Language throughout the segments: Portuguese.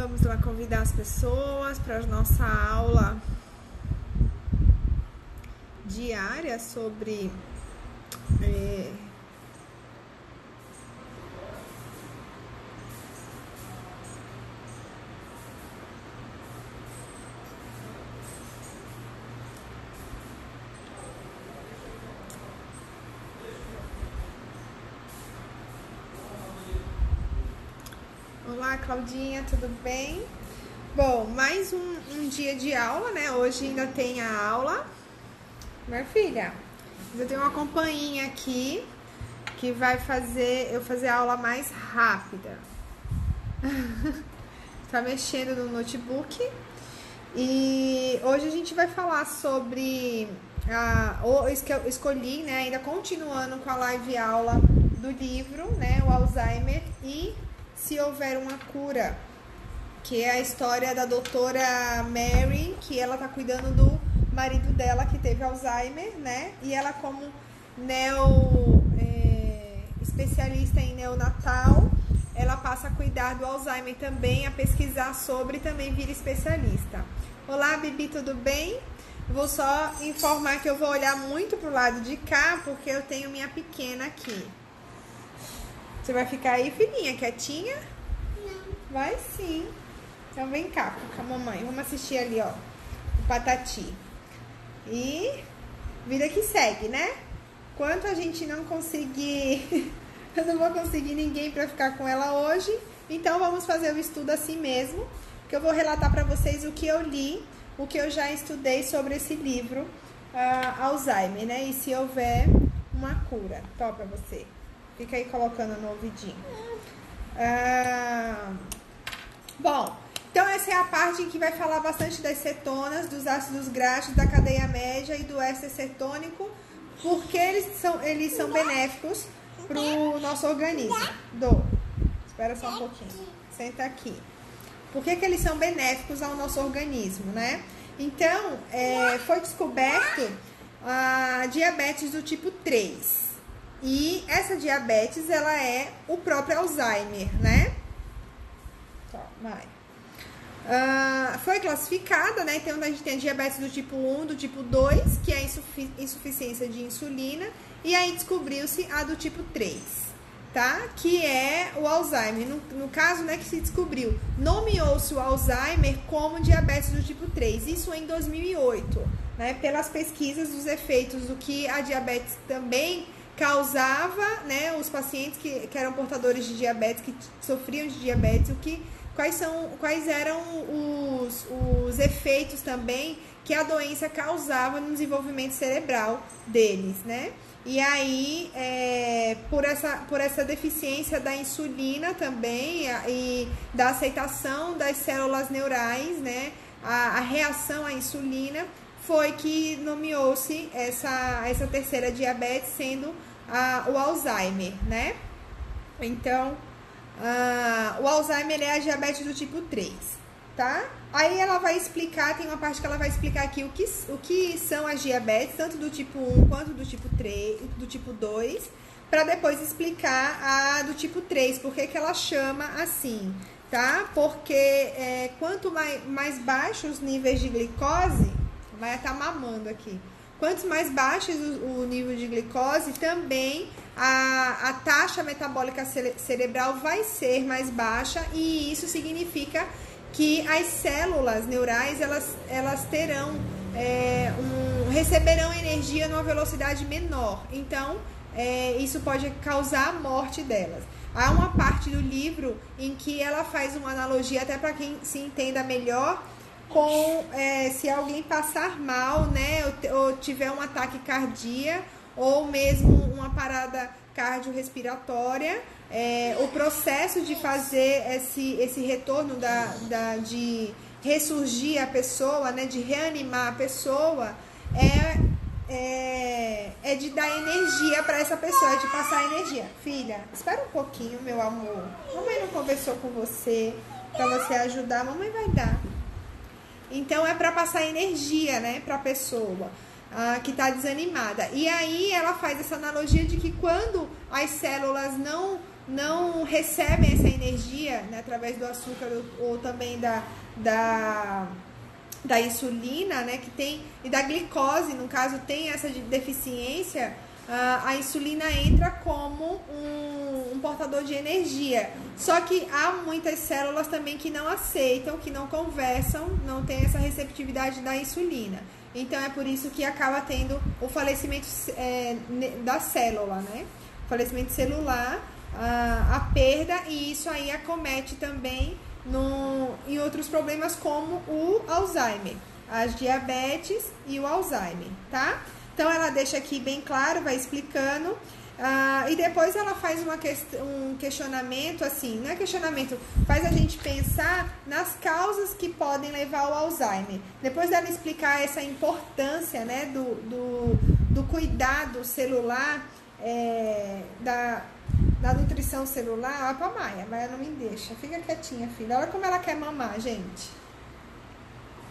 Vamos lá convidar as pessoas para a nossa aula diária sobre Olá, Claudinha, tudo bem? Bom, mais um dia de aula, né? Hoje ainda tem a aula. Minha filha, eu tenho uma companhia aqui que vai fazer eu fazer a aula mais rápida. Tá mexendo no notebook. E hoje a gente vai falar sobre eu escolhi, né? Ainda continuando com a live aula do livro, né? O Alzheimer e Se Houver uma Cura, que é a história da doutora Mary, que ela tá cuidando do marido dela que teve Alzheimer, né? E ela, como especialista em neonatal, ela passa a cuidar do Alzheimer também, a pesquisar sobre e também vira especialista. Olá, Bibi, tudo bem? Vou só informar que eu vou olhar muito pro lado de cá, porque eu tenho minha pequena aqui. Você vai ficar aí, filhinha, quietinha? Não. Vai sim. Então vem cá com a mamãe. Vamos assistir ali, ó, o Patati. E vida que segue, né? Enquanto a gente não conseguir... eu não vou conseguir ninguém pra ficar com ela hoje. Então vamos fazer o estudo assim mesmo. Que eu vou relatar pra vocês o que eu li, o que eu já estudei sobre esse livro, Alzheimer, né? E se houver uma cura. Top pra você. Fica aí colocando no ouvidinho. Bom, então essa é a parte que vai falar bastante das cetonas, dos ácidos graxos, da cadeia média e do éster cetônico, porque eles são benéficos para o nosso organismo. Espera só um pouquinho. Senta aqui. Por que eles são benéficos ao nosso organismo, né? Então, foi descoberto a diabetes do tipo 3. E essa diabetes, ela é o próprio Alzheimer, né? Tá, vai. Foi classificada, né? Então, a gente tem a diabetes do tipo 1, do tipo 2, que é a insuficiência de insulina. E aí, descobriu-se a do tipo 3, tá? Que é o Alzheimer. No caso, né, que se descobriu. Nomeou-se o Alzheimer como diabetes do tipo 3. Isso em 2008, né? Pelas pesquisas dos efeitos do que a diabetes também causava, né, os pacientes que eram portadores de diabetes, que sofriam de diabetes, quais eram os efeitos também que a doença causava no desenvolvimento cerebral deles, né? E aí, por essa deficiência da insulina também e da aceitação das células neurais, né, a reação à insulina, foi que nomeou-se essa terceira diabetes sendo o Alzheimer, né? Então, o Alzheimer é a diabetes do tipo 3, tá? Aí ela vai explicar, tem uma parte que ela vai explicar aqui o que são as diabetes, tanto do tipo 1 quanto do tipo 3, do tipo 2, para depois explicar a do tipo 3, porque que ela chama assim, tá? Porque quanto mais baixos os níveis de glicose, vai estar mamando aqui. Quanto mais baixo o nível de glicose, também a taxa metabólica cerebral vai ser mais baixa, e isso significa que as células neurais elas terão receberão energia numa velocidade menor. Então, isso pode causar a morte delas. Há uma parte do livro em que ela faz uma analogia, até para quem se entenda melhor, com se alguém passar mal, né, ou tiver um ataque cardíaco, ou mesmo uma parada cardiorrespiratória, o processo de fazer esse retorno de ressurgir a pessoa, né, de reanimar a pessoa, é de dar energia para essa pessoa, é de passar energia. Filha, espera um pouquinho, meu amor. Mamãe não conversou com você para você ajudar, mamãe vai dar. Então, é para passar energia, né, para a pessoa que está desanimada. E aí, ela faz essa analogia de que quando as células não recebem essa energia, né, através do açúcar ou também da insulina, né, que tem, e da glicose, no caso, tem essa deficiência, a insulina entra como um portador de energia. Só que há muitas células também que não aceitam, que não conversam, não tem essa receptividade da insulina. Então é por isso que acaba tendo o falecimento da célula, né? O falecimento celular, a perda, e isso aí acomete também em outros problemas como o Alzheimer, as diabetes e o Alzheimer, tá? Então ela deixa aqui bem claro, vai explicando, e depois ela faz um questionamento, assim, não é questionamento, faz a gente pensar nas causas que podem levar ao Alzheimer. Depois dela explicar essa importância, né, do cuidado celular, da nutrição celular. Olha pra Maia não me deixa, fica quietinha, filha, olha como ela quer mamar, gente,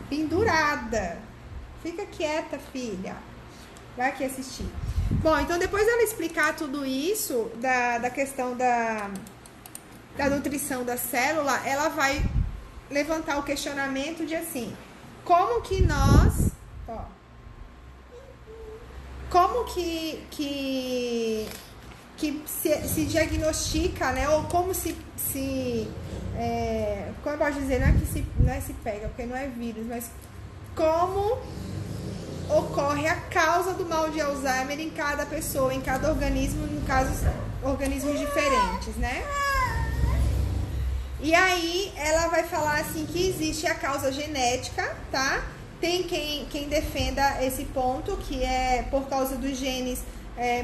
pendurada, fica quieta, filha. Vai aqui assistir. Bom, então depois dela explicar tudo isso, da questão da nutrição da célula, ela vai levantar o questionamento de assim, como que nós, como que se diagnostica, né, ou como como eu posso dizer, não é se pega, porque não é vírus, mas como ocorre a causa do mal de Alzheimer em cada pessoa, em cada organismo, no caso, organismos diferentes, né? E aí, ela vai falar assim que existe a causa genética, tá? Tem quem defenda esse ponto, que é por causa dos genes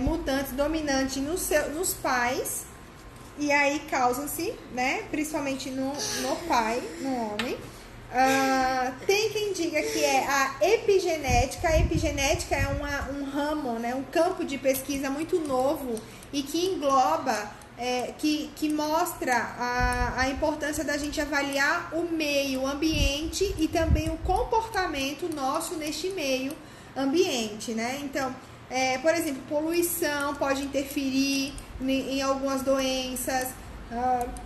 mutantes dominantes nos pais, e aí causam-se, né? Principalmente no pai, no homem. Tem quem diga que é a epigenética. A epigenética é um ramo, né, um campo de pesquisa muito novo e que engloba, que mostra a importância da gente avaliar o meio ambiente e também o comportamento nosso neste meio ambiente, né? Então, por exemplo, poluição pode interferir em algumas doenças.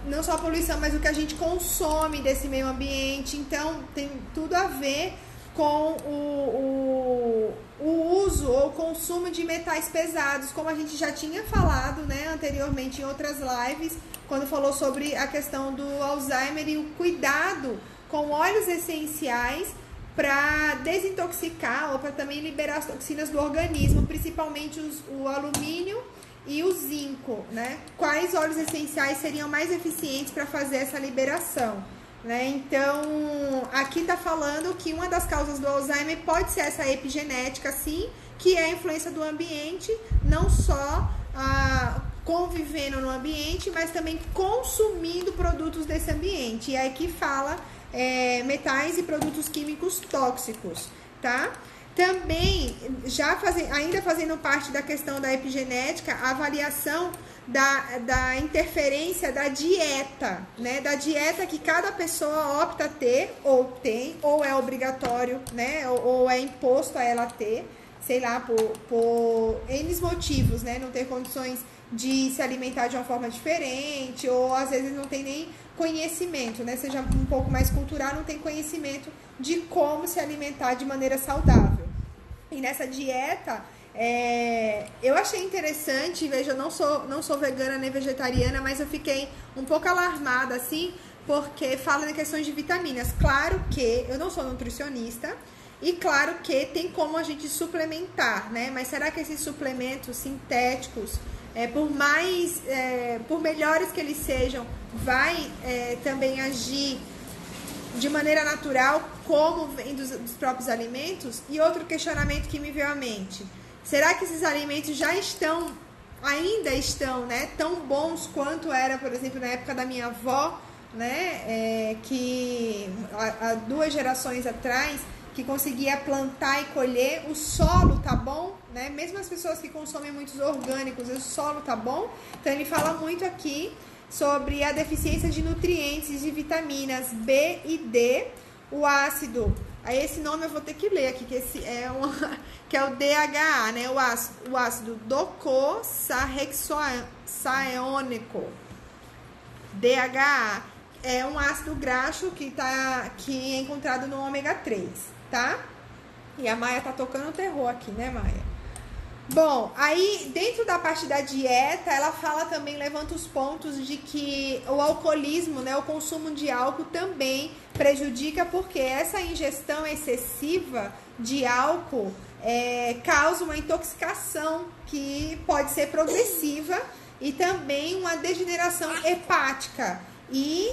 Não só a poluição, mas o que a gente consome desse meio ambiente. Então tem tudo a ver com o uso ou consumo de metais pesados, como a gente já tinha falado, né, anteriormente em outras lives, quando falou sobre a questão do Alzheimer e o cuidado com óleos essenciais para desintoxicar ou para também liberar as toxinas do organismo, principalmente o alumínio e o zinco, né? Quais óleos essenciais seriam mais eficientes para fazer essa liberação, né? Então, aqui tá falando que uma das causas do Alzheimer pode ser essa epigenética, sim, que é a influência do ambiente, não só convivendo no ambiente, mas também consumindo produtos desse ambiente. E aí que fala metais e produtos químicos tóxicos, tá? Também, ainda fazendo parte da questão da epigenética, a avaliação da interferência da dieta, né? Da dieta que cada pessoa opta a ter, ou tem, ou é obrigatório, né? Ou é imposto a ela ter, sei lá, por N motivos, né? Não ter condições de se alimentar de uma forma diferente, ou às vezes não tem nem conhecimento, né? Seja um pouco mais cultural, não tem conhecimento de como se alimentar de maneira saudável. E nessa dieta, eu achei interessante, veja, eu não sou vegana nem vegetariana, mas eu fiquei um pouco alarmada, assim, porque fala em questões de vitaminas. Claro que eu não sou nutricionista, e claro que tem como a gente suplementar, né? Mas será que esses suplementos sintéticos, por melhores que eles sejam, vai também agir de maneira natural, como vem dos próprios alimentos? E outro questionamento que me veio à mente: será que esses alimentos ainda estão, né, tão bons quanto era, por exemplo, na época da minha avó, né, que há 2 gerações atrás, que conseguia plantar e colher? O solo tá bom, né? Mesmo as pessoas que consomem muitos orgânicos, o solo tá bom? Então ele fala muito aqui sobre a deficiência de nutrientes e vitaminas B e D, o ácido, aí esse nome eu vou ter que ler aqui, que que é o DHA, né? O ácido docosahexaenoico, DHA é um ácido graxo que é encontrado no ômega 3, tá? E a Maia tá tocando terror aqui, né, Maia? Bom, aí dentro da parte da dieta, ela fala também, levanta os pontos de que o alcoolismo, né, o consumo de álcool também prejudica, porque essa ingestão excessiva de álcool causa uma intoxicação que pode ser progressiva e também uma degeneração hepática. E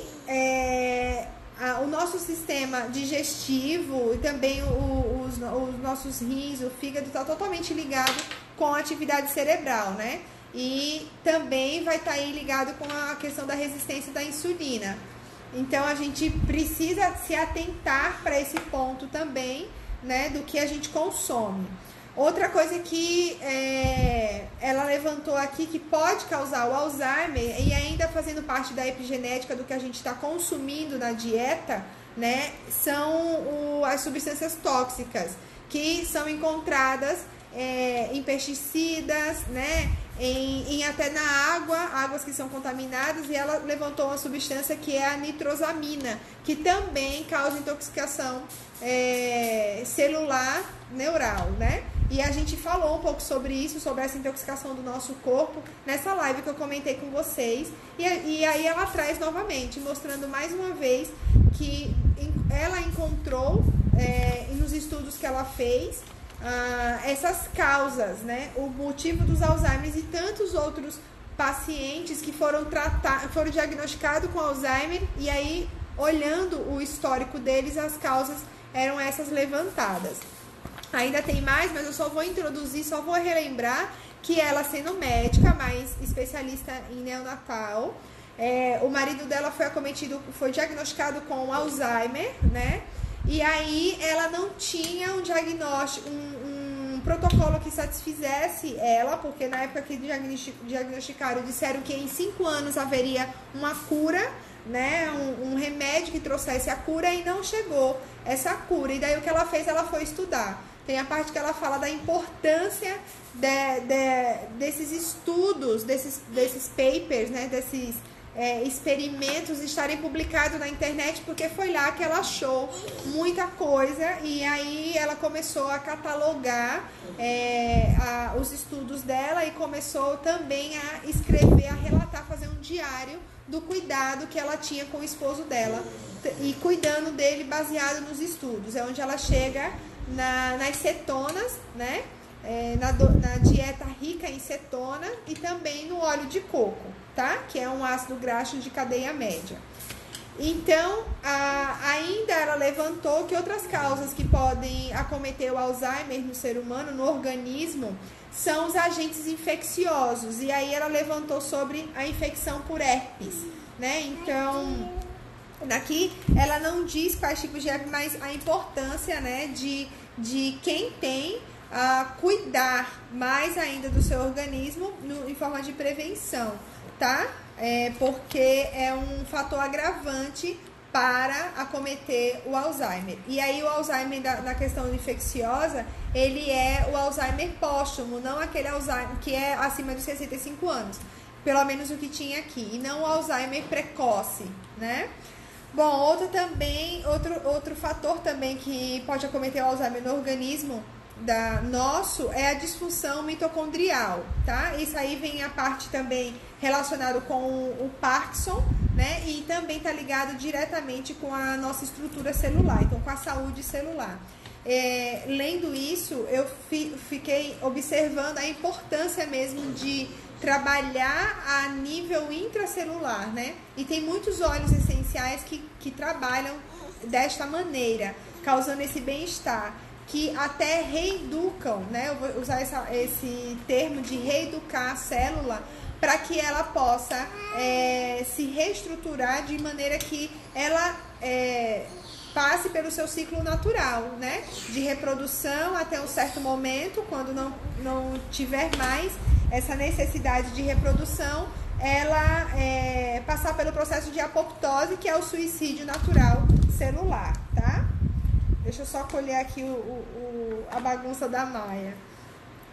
o nosso sistema digestivo e também os nossos rins, o fígado está totalmente ligado com a atividade cerebral, né? E também vai estar aí ligado com a questão da resistência da insulina. Então, a gente precisa se atentar para esse ponto também, né? Do que a gente consome. Outra coisa que ela levantou aqui que pode causar o Alzheimer, e ainda fazendo parte da epigenética do que a gente está consumindo na dieta, né, são as substâncias tóxicas que são encontradas em pesticidas, né, até na águas que são contaminadas, e ela levantou uma substância que é a nitrosamina, que também causa intoxicação celular neural, né? E a gente falou um pouco sobre isso, sobre essa intoxicação do nosso corpo, nessa live que eu comentei com vocês. E aí ela traz novamente, mostrando mais uma vez que ela encontrou, nos estudos que ela fez, essas causas, né? O motivo dos Alzheimer e tantos outros pacientes que foram diagnosticados com Alzheimer, e aí, olhando o histórico deles, as causas eram essas levantadas. Ainda tem mais, mas eu só vou introduzir, só vou relembrar que ela, sendo médica, mas especialista em neonatal, o marido dela foi diagnosticado com Alzheimer, né? E aí ela não tinha um diagnóstico, um protocolo que satisfizesse ela, porque na época que diagnosticaram, disseram que em 5 anos haveria uma cura, né, um remédio que trouxesse a cura, e não chegou essa cura. E daí o que ela fez? Ela foi estudar. Tem a parte que ela fala da importância desses estudos, desses papers, né, desses experimentos estarem publicados na internet, porque foi lá que ela achou muita coisa, e aí ela começou a catalogar os estudos dela, e começou também a escrever, a relatar, fazer um diário do cuidado que ela tinha com o esposo dela, e cuidando dele baseado nos estudos. É onde ela chega nas cetonas, né? Na dieta rica em cetona, e também no óleo de coco, tá? Que é um ácido graxo de cadeia média. Então, ainda ela levantou que outras causas que podem acometer o Alzheimer no ser humano, no organismo, são os agentes infecciosos. E aí ela levantou sobre a infecção por herpes, né? Então, daqui ela não diz quais tipos de herpes, mas a importância, né, de quem tem cuidar mais ainda do seu organismo em forma de prevenção, tá? Porque é um fator agravante para acometer o Alzheimer. E aí o Alzheimer, na questão infecciosa, ele é o Alzheimer póstumo, não aquele Alzheimer que é acima de 65 anos, pelo menos o que tinha aqui, e não o Alzheimer precoce, né? Bom, outro fator também que pode acometer o Alzheimer no organismo nosso é a disfunção mitocondrial, tá? Isso aí vem a parte também relacionada com o Parkinson, né? E também tá ligado diretamente com a nossa estrutura celular, então com a saúde celular. Lendo isso, eu fiquei observando a importância mesmo de trabalhar a nível intracelular, né? E tem muitos óleos essenciais que trabalham desta maneira, causando esse bem-estar, que até reeducam, né? Eu vou usar esse termo de reeducar a célula para que ela possa se reestruturar de maneira que ela passe pelo seu ciclo natural, né? De reprodução até um certo momento, quando não tiver mais essa necessidade de reprodução, ela passar pelo processo de apoptose, que é o suicídio natural celular, tá? Deixa eu só colher aqui a bagunça da Maia.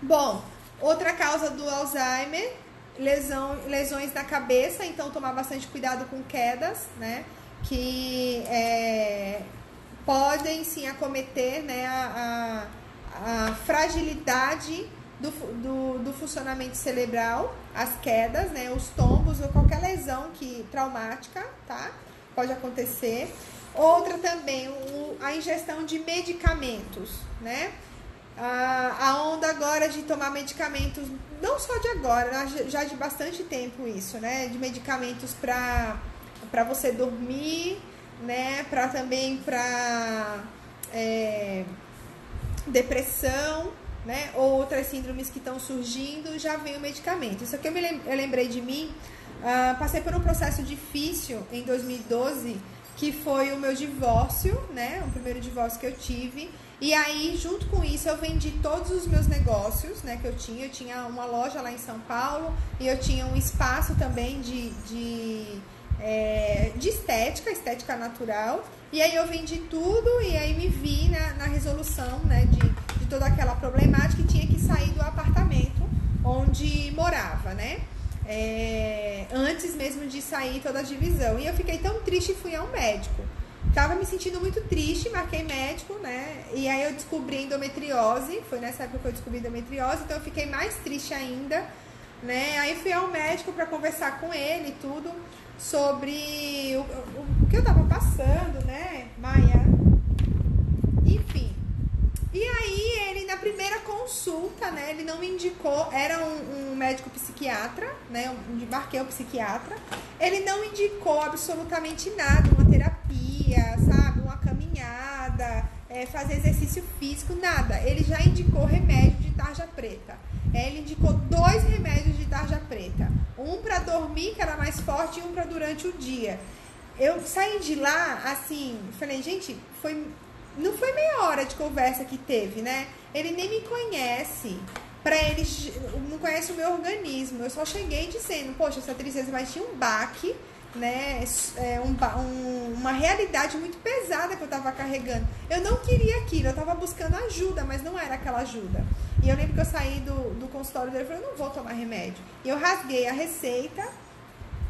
Bom, outra causa do Alzheimer lesões na cabeça, então tomar bastante cuidado com quedas, né? Que podem sim acometer, né, a fragilidade do funcionamento cerebral, as quedas, né, os tombos ou qualquer lesão traumática, tá? Pode acontecer. Outra também, a ingestão de medicamentos, né? A onda agora de tomar medicamentos, não só de agora, já de bastante tempo isso, né? De medicamentos para você dormir, né? Também para depressão, né? Ou outras síndromes que estão surgindo, já vem o medicamento. Isso aqui eu lembrei de mim, passei por um processo difícil em 2012, que foi o meu divórcio, né? O primeiro divórcio que eu tive. E aí, junto com isso, eu vendi todos os meus negócios, né, que eu tinha. Eu tinha uma loja lá em São Paulo e eu tinha um espaço também de estética natural. E aí eu vendi tudo e aí me vi na resolução, né, de toda aquela problemática e tinha que sair do apartamento onde morava, né? Antes mesmo de sair toda a divisão. E eu fiquei tão triste e fui ao médico. Tava me sentindo muito triste, marquei médico, né? E aí eu descobri endometriose, foi nessa época que eu descobri endometriose, então eu fiquei mais triste ainda, né? Aí fui ao médico para conversar com ele e tudo sobre o que eu tava passando, né, Maia? Enfim. E aí ele, na primeira consulta, né, ele não me indicou, era um médico psiquiatra, né, marquei o psiquiatra, ele não indicou absolutamente nada, uma terapia, sabe, uma caminhada, fazer exercício físico, nada. Ele já indicou remédio de tarja preta. Ele indicou 2 remédios de tarja preta, um para dormir, que era mais forte, e um para durante o dia. Eu saí de lá, assim, falei, gente, não foi meia hora de conversa que teve, né? Ele nem me conhece, ele não conhece o meu organismo. Eu só cheguei dizendo, poxa, essa tristeza, mas tinha um baque, né? Uma realidade muito pesada que eu tava carregando. Eu não queria aquilo, eu tava buscando ajuda, mas não era aquela ajuda. E eu lembro que eu saí do consultório dele e falei, eu não vou tomar remédio. E eu rasguei a receita,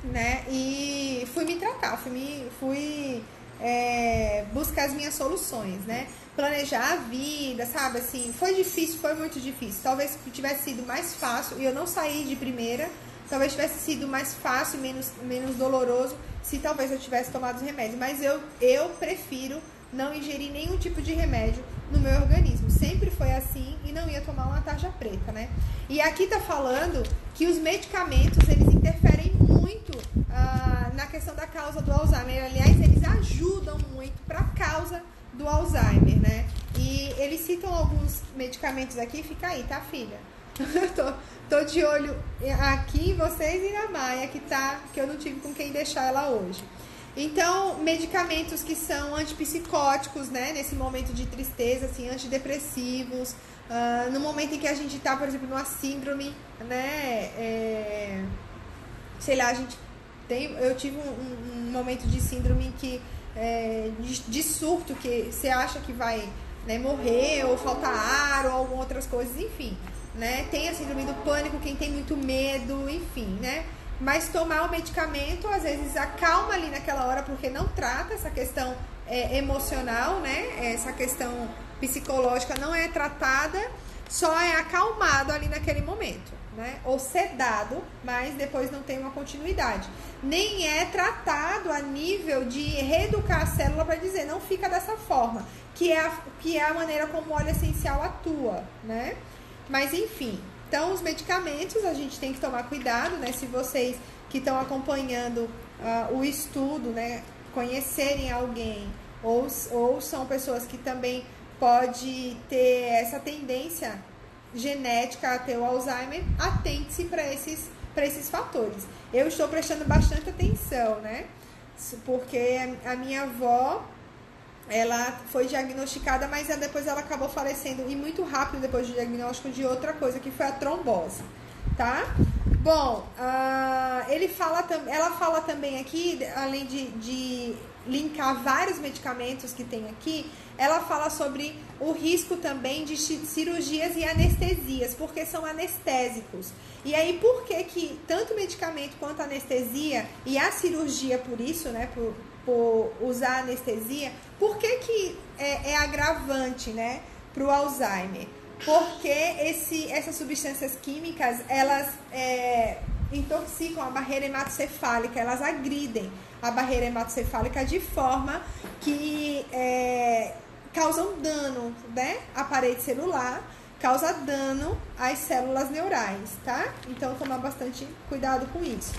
né? E fui me tratar, fui buscar as minhas soluções, né? Planejar a vida, sabe? Assim, foi difícil, foi muito difícil. Talvez tivesse sido mais fácil, e eu não saí de primeira, talvez tivesse sido mais fácil, menos doloroso, se talvez eu tivesse tomado os remédios. Mas eu prefiro não ingerir nenhum tipo de remédio no meu organismo. Sempre foi assim e não ia tomar uma tarja preta, né? E aqui tá falando que os medicamentos, eles interferem muito na questão da causa do Alzheimer. Aliás, eles ajudam muito para a causa do Alzheimer, né? E eles citam alguns medicamentos aqui, fica aí, tá, filha? tô de olho aqui em vocês e na Maia, que eu não tive com quem deixar ela hoje. Então, medicamentos que são antipsicóticos, né? Nesse momento de tristeza, assim, antidepressivos, no momento em que a gente tá, por exemplo, numa síndrome, né? Sei lá, eu tive um momento de síndrome de surto, que você acha que vai, né, morrer, ou faltar ar, ou algumas outras coisas, enfim, né? Tem a síndrome do pânico, quem tem muito medo, enfim, né? Mas tomar o medicamento, às vezes, acalma ali naquela hora, porque não trata essa questão emocional, né? Essa questão psicológica não é tratada, só é acalmado ali naquele momento, né? Ou sedado, mas depois não tem uma continuidade. Nem é tratado a nível de reeducar a célula para dizer, não fica dessa forma, que é a maneira como o óleo essencial atua, né? Mas enfim, então os medicamentos a gente tem que tomar cuidado, né? Se vocês que estão acompanhando o estudo, né, conhecerem alguém ou são pessoas que também pode ter essa tendência genética a ter o Alzheimer, atente-se para esses fatores. Eu estou prestando bastante atenção, né? Porque a minha avó, ela foi diagnosticada, mas depois ela acabou falecendo, e muito rápido depois do diagnóstico, de outra coisa, que foi a trombose, tá? Bom, ela fala também aqui, além de linkar vários medicamentos que tem aqui, ela fala sobre o risco também de cirurgias e anestesias, porque são anestésicos. E aí, por que tanto medicamento quanto anestesia, e a cirurgia por isso, né, por usar anestesia, por que é agravante, né, para o Alzheimer? Porque essas substâncias químicas, elas intoxicam a barreira hematocefálica, elas agridem a barreira hematocefálica de forma que causam dano, né, à parede celular, causa dano às células neurais, tá? Então, tomar bastante cuidado com isso.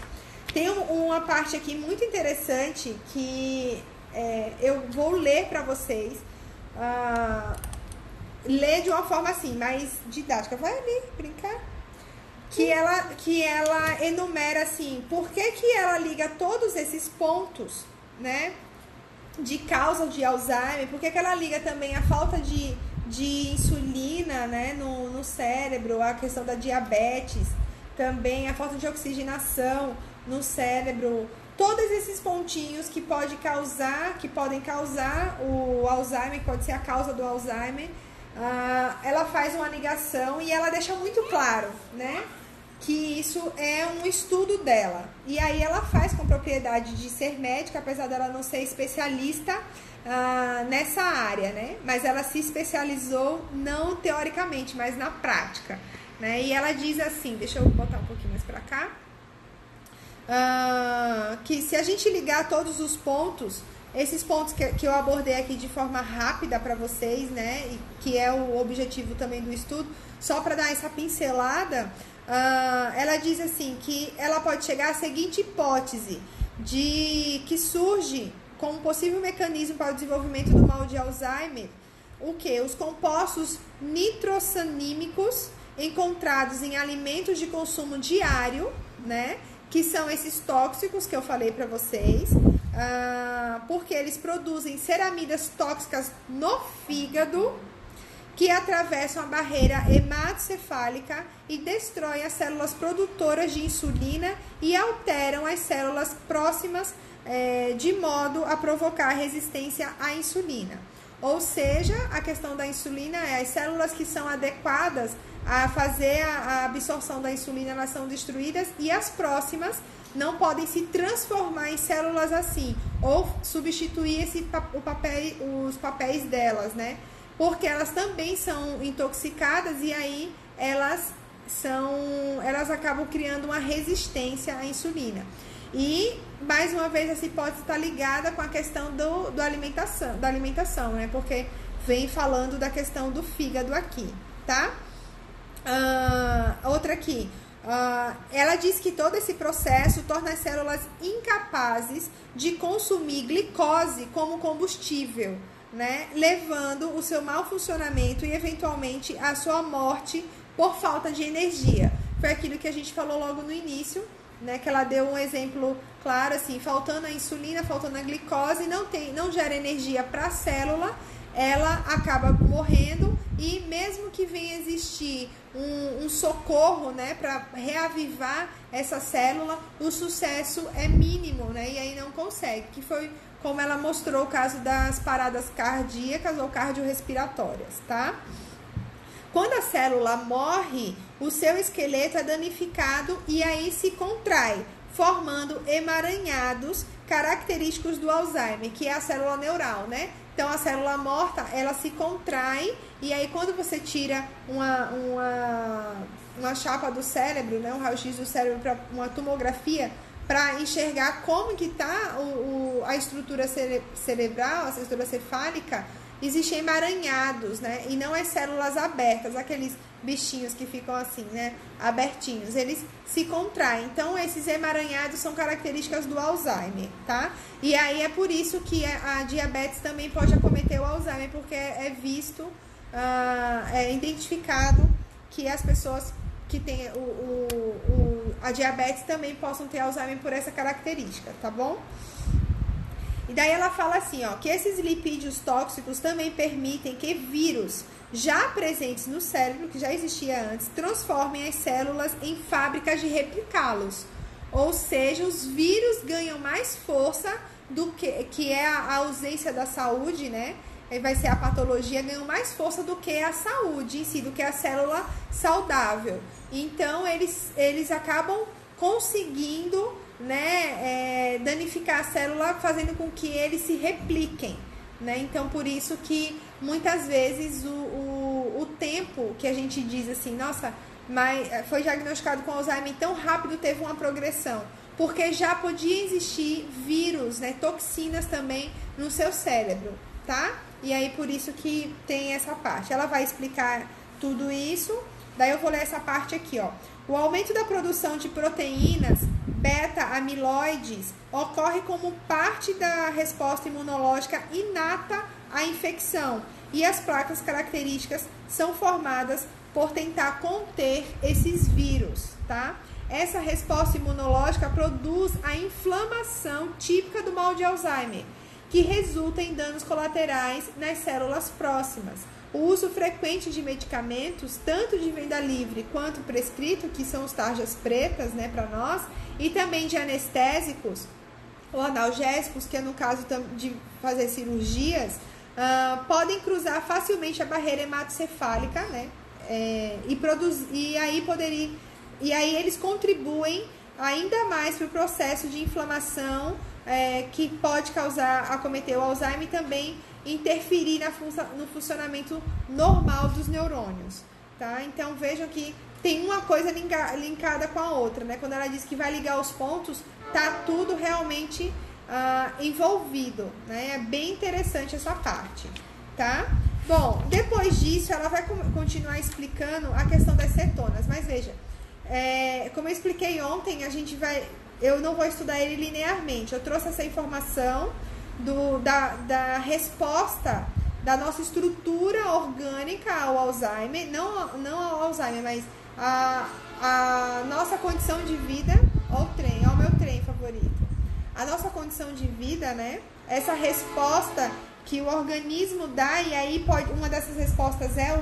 Tem uma parte aqui muito interessante que eu vou ler para vocês. Ler de uma forma assim, mais didática. Vai ali, brincar. Que ela enumera assim, por que ela liga todos esses pontos, né, de causa de Alzheimer, por que ela liga também a falta de insulina, né, no cérebro, a questão da diabetes, também a falta de oxigenação no cérebro, todos esses pontinhos que podem causar o Alzheimer, que pode ser a causa do Alzheimer. Ela faz uma ligação e ela deixa muito claro, né, que isso é um estudo dela. E aí ela faz com propriedade de ser médica, apesar dela não ser especialista nessa área, né, mas ela se especializou não teoricamente, mas na prática, né, e ela diz assim, deixa eu botar um pouquinho mais pra cá, que se a gente ligar todos os pontos, esses pontos que eu abordei aqui de forma rápida para vocês, né, e que é o objetivo também do estudo, só para dar essa pincelada, ela diz assim, que ela pode chegar à seguinte hipótese, de que surge como possível mecanismo para o desenvolvimento do mal de Alzheimer, o que? Os compostos nitrosanímicos encontrados em alimentos de consumo diário, né, que são esses tóxicos que eu falei para vocês, porque eles produzem ceramidas tóxicas no fígado, que atravessam a barreira hematocefálica e destroem as células produtoras de insulina e alteram as células próximas de modo a provocar resistência à insulina. Ou seja, a questão da insulina é as células que são adequadas a fazer a absorção da insulina, elas são destruídas, e as próximas não podem se transformar em células assim, ou substituir os papéis delas, né? Porque elas também são intoxicadas e aí elas acabam criando uma resistência à insulina. E, mais uma vez, essa hipótese está ligada com a questão da alimentação, né? Porque vem falando da questão do fígado aqui, tá? Outra aqui. Ela diz que todo esse processo torna as células incapazes de consumir glicose como combustível, né? Levando o seu mau funcionamento e, eventualmente, a sua morte por falta de energia. Foi aquilo que a gente falou logo no início, né, que ela deu um exemplo claro, assim, faltando a insulina, faltando a glicose, não gera energia para a célula, ela acaba morrendo, e mesmo que venha existir um socorro, né, para reavivar essa célula, o sucesso é mínimo, né, e aí não consegue, que foi como ela mostrou o caso das paradas cardíacas ou cardiorrespiratórias, tá? Quando a célula morre, o seu esqueleto é danificado e aí se contrai, formando emaranhados característicos do Alzheimer, que é a célula neural, né? Então, a célula morta, ela se contrai, e aí quando você tira uma chapa do cérebro, né, um raio-x do cérebro, para uma tomografia, para enxergar como que está a estrutura cerebral, a estrutura cefálica, existem emaranhados, né? E não as células abertas, aqueles bichinhos que ficam assim, né? Abertinhos, eles se contraem. Então, esses emaranhados são características do Alzheimer, tá? E aí é por isso que a diabetes também pode acometer o Alzheimer, porque é visto, é identificado que as pessoas que têm a diabetes também possam ter Alzheimer por essa característica, tá bom? E daí ela fala assim, ó, que esses lipídios tóxicos também permitem que vírus já presentes no cérebro, que já existia antes, transformem as células em fábricas de replicá-los. Ou seja, os vírus ganham mais força do que é a ausência da saúde, né? Vai ser a patologia, ganham mais força do que a saúde em si, do que a célula saudável. Então, eles acabam conseguindo, né, danificar a célula, fazendo com que eles se repliquem, né? Então, por isso que muitas vezes o tempo que a gente diz assim, nossa, mas foi diagnosticado com Alzheimer tão rápido, teve uma progressão, porque já podia existir vírus, né, toxinas também no seu cérebro, tá? E aí por isso que tem essa parte. Ela vai explicar tudo isso, daí eu vou ler essa parte aqui, ó. O aumento da produção de proteínas beta-amiloides ocorre como parte da resposta imunológica inata à infecção, e as placas características são formadas por tentar conter esses vírus, tá? Essa resposta imunológica produz a inflamação típica do mal de Alzheimer, que resulta em danos colaterais nas células próximas. O uso frequente de medicamentos, tanto de venda livre quanto prescrito, que são os tarjas pretas, né, para nós, e também de anestésicos ou analgésicos, que é no caso de fazer cirurgias, podem cruzar facilmente a barreira hematocefálica, né, e aí eles contribuem ainda mais para o processo de inflamação que pode acometer o Alzheimer e também interferir no funcionamento normal dos neurônios, tá? Então vejam que tem uma coisa linkada com a outra, né? Quando ela diz que vai ligar os pontos, tá tudo realmente envolvido, né? É bem interessante essa parte, tá? Bom, depois disso ela vai continuar explicando a questão das cetonas, mas veja, como eu expliquei ontem, eu não vou estudar ele linearmente. Eu trouxe essa informação da resposta da nossa estrutura orgânica ao Alzheimer, não ao Alzheimer, mas a nossa condição de vida, ó o meu trem favorito, a nossa condição de vida, né? Essa resposta que o organismo dá, e aí uma dessas respostas é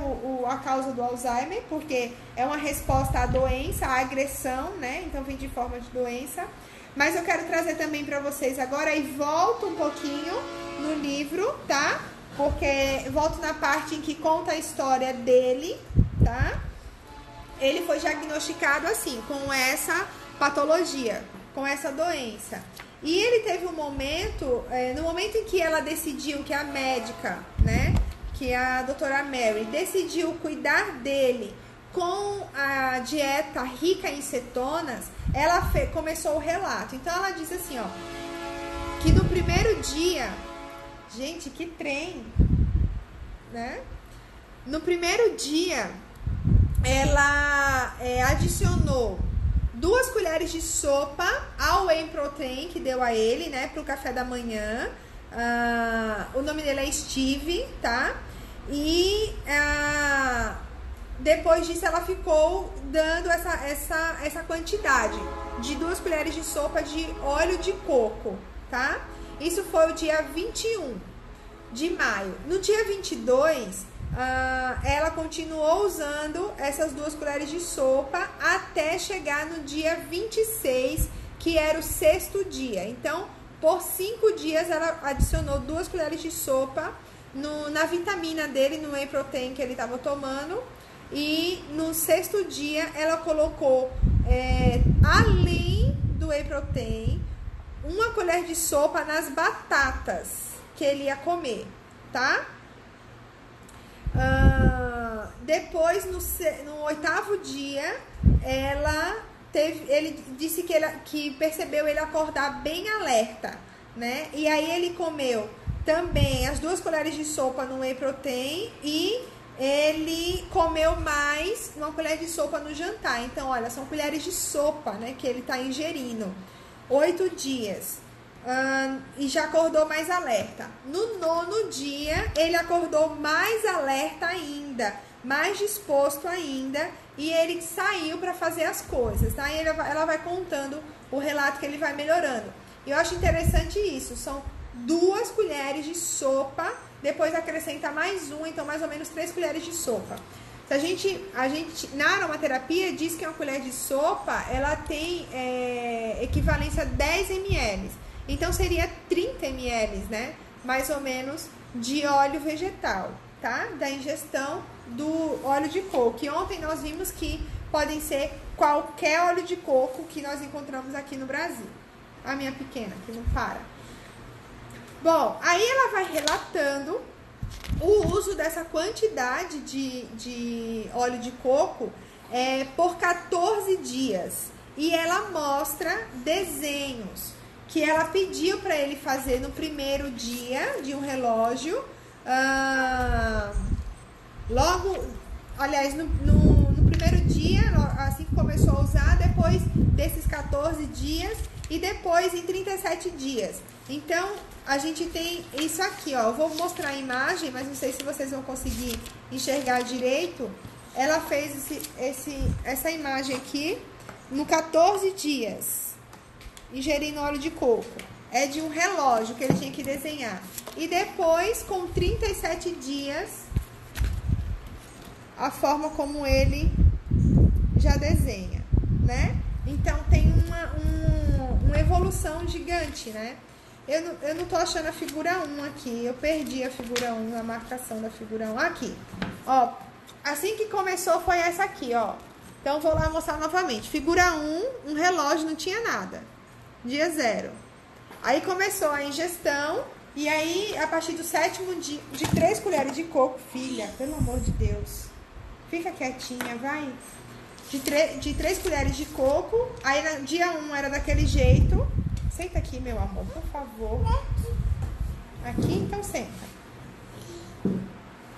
a causa do Alzheimer, porque é uma resposta à doença, à agressão, né? Então vem de forma de doença. Mas eu quero trazer também para vocês agora, e volto um pouquinho no livro, tá? Porque volto na parte em que conta a história dele, tá? Ele foi diagnosticado assim, com essa patologia, com essa doença. E ele teve um momento, no momento em que ela decidiu, que a médica, né, que a doutora Mary decidiu cuidar dele com a dieta rica em cetonas, ela começou o relato. Então ela diz assim, ó, que no primeiro dia, gente, que trem, né? No primeiro dia, ela adicionou 2 colheres de sopa ao whey protein que deu a ele, né, pro café da manhã. O nome dele é Steve, tá? E depois disso ela ficou dando essa quantidade de 2 colheres de sopa de óleo de coco, tá? Isso foi o dia 21 de maio. No dia 22, ela continuou usando essas 2 colheres de sopa até chegar no dia 26, que era o 6º dia. Então, por 5 dias, ela adicionou 2 colheres de sopa na vitamina dele, no whey protein que ele estava tomando. E no 6º dia, ela colocou, além do whey protein, 1 colher de sopa nas batatas que ele ia comer, tá? Depois, no 8º dia, ele disse que percebeu ele acordar bem alerta, né? E aí ele comeu também as 2 colheres de sopa no whey protein e ele comeu mais 1 colher de sopa no jantar. Então, olha, são colheres de sopa, né, que ele tá ingerindo. 8 dias. E já acordou mais alerta. No 9º dia, ele acordou mais alerta ainda, mais disposto ainda, e ele saiu para fazer as coisas, tá? E ela vai contando o relato que ele vai melhorando. E eu acho interessante isso, são 2 colheres de sopa, depois acrescenta mais uma, então mais ou menos 3 colheres de sopa. Se a gente na aromaterapia diz que uma colher de sopa, ela tem equivalência a 10 ml. Então seria 30 ml, né? Mais ou menos de óleo vegetal, tá? Da ingestão do óleo de coco. E ontem nós vimos que podem ser qualquer óleo de coco que nós encontramos aqui no Brasil. A minha pequena, que não para. Bom, aí ela vai relatando o uso dessa quantidade de óleo de coco por 14 dias. E ela mostra desenhos que ela pediu para ele fazer no primeiro dia de um relógio. Aliás, no primeiro dia, assim que começou a usar, depois desses 14 dias e depois em 37 dias. Então, a gente tem isso aqui, ó. Eu vou mostrar a imagem, mas não sei se vocês vão conseguir enxergar direito. Ela fez essa imagem aqui no 14 dias, ingerindo óleo de coco. É de um relógio que ele tinha que desenhar. E depois, com 37 dias, a forma como ele já desenha, né? Então, tem uma evolução gigante, né? Eu não tô achando a figura 1 aqui. Eu perdi a figura 1, a marcação da figura 1. Aqui, ó. Assim que começou foi essa aqui, ó. Então, vou lá mostrar novamente. Figura 1, um relógio, não tinha nada. Dia 0. Aí começou a ingestão. E aí, a partir do 7º dia, de 3 colheres de coco. Filha, pelo amor de Deus. Fica quietinha, vai. De 3 colheres de coco. Aí, no dia 1 era daquele jeito. Senta aqui, meu amor, por favor. Aqui, então senta.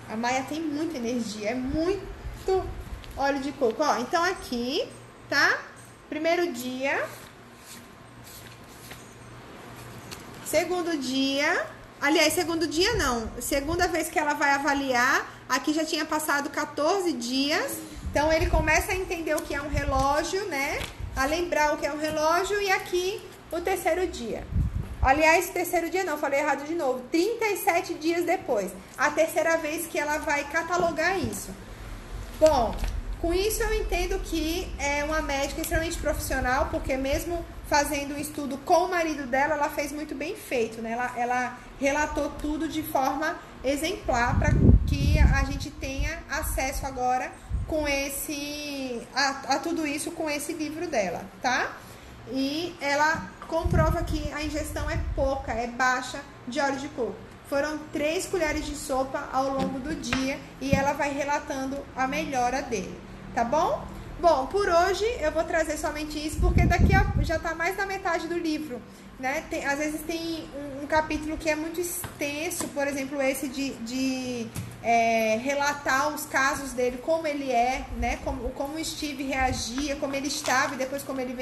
A Maia tem muita energia, é muito óleo de coco. Ó, então aqui, tá? Primeiro dia. Segundo dia. Aliás, segundo dia não. Segunda vez que ela vai avaliar. Aqui já tinha passado 14 dias. Então, ele começa a entender o que é um relógio, né? A lembrar o que é um relógio. E aqui, o terceiro dia. Aliás, terceiro dia não, falei errado de novo. 37 dias depois. A terceira vez que ela vai catalogar isso. Bom, com isso eu entendo que é uma médica extremamente profissional, porque mesmo fazendo um estudo com o marido dela, ela fez muito bem feito, né? Ela relatou tudo de forma exemplar para que a gente tenha acesso agora com a tudo isso com esse livro dela, tá? E ela comprova que a ingestão é pouca, é baixa de óleo de coco. Foram 3 colheres de sopa ao longo do dia e ela vai relatando a melhora dele, tá bom? Bom, por hoje eu vou trazer somente isso, porque daqui já tá mais da metade do livro, né? Às vezes tem um capítulo que é muito extenso, por exemplo, esse de relatar os casos dele, como ele é, né? Como o Steve reagia, como ele estava e depois como ele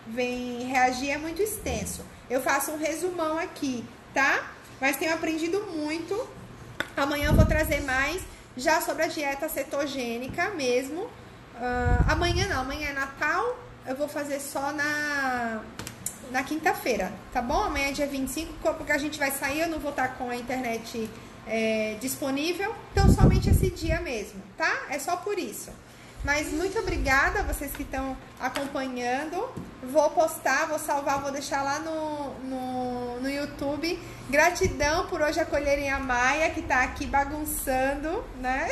vem reagir, é muito extenso. Eu faço um resumão aqui, tá? Mas tenho aprendido muito. Amanhã eu vou trazer mais já sobre a dieta cetogênica mesmo. Amanhã não, amanhã é Natal. Eu vou fazer só na quinta-feira, tá bom? Amanhã é dia 25, porque a gente vai sair, eu não vou estar com a internet disponível. Então, somente esse dia mesmo, tá? É só por isso. Mas muito obrigada a vocês que estão acompanhando. Vou postar, vou salvar, vou deixar lá no YouTube. Gratidão por hoje acolherem a Maia, que tá aqui bagunçando, né?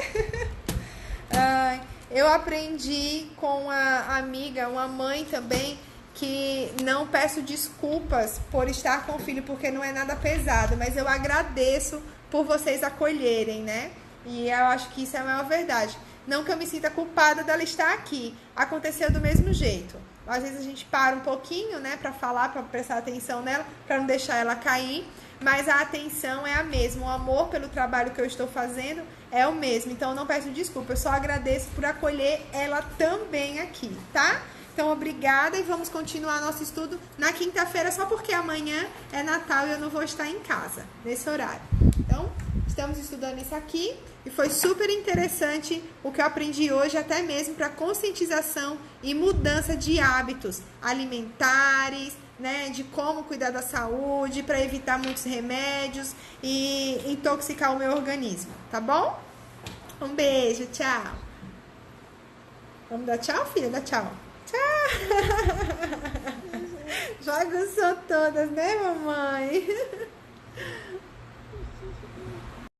Eu aprendi com a amiga, uma mãe também, que não peço desculpas por estar com o filho, porque não é nada pesado, mas eu agradeço por vocês acolherem, né? E eu acho que isso é a maior verdade. Não que eu me sinta culpada dela estar aqui. Aconteceu do mesmo jeito. Às vezes a gente para um pouquinho, né, pra falar, pra prestar atenção nela, pra não deixar ela cair. Mas a atenção é a mesma. O amor pelo trabalho que eu estou fazendo é o mesmo. Então, eu não peço desculpa. Eu só agradeço por acolher ela também aqui, tá? Então, obrigada e vamos continuar nosso estudo na quinta-feira, só porque amanhã é Natal e eu não vou estar em casa nesse horário. Então, estamos estudando isso aqui e foi super interessante o que eu aprendi hoje, até mesmo para conscientização e mudança de hábitos alimentares, né, de como cuidar da saúde, para evitar muitos remédios e intoxicar o meu organismo, tá bom? Um beijo, tchau. Vamos dar tchau, filha? Dá tchau. Tchau. Bagunçou todas, né, mamãe?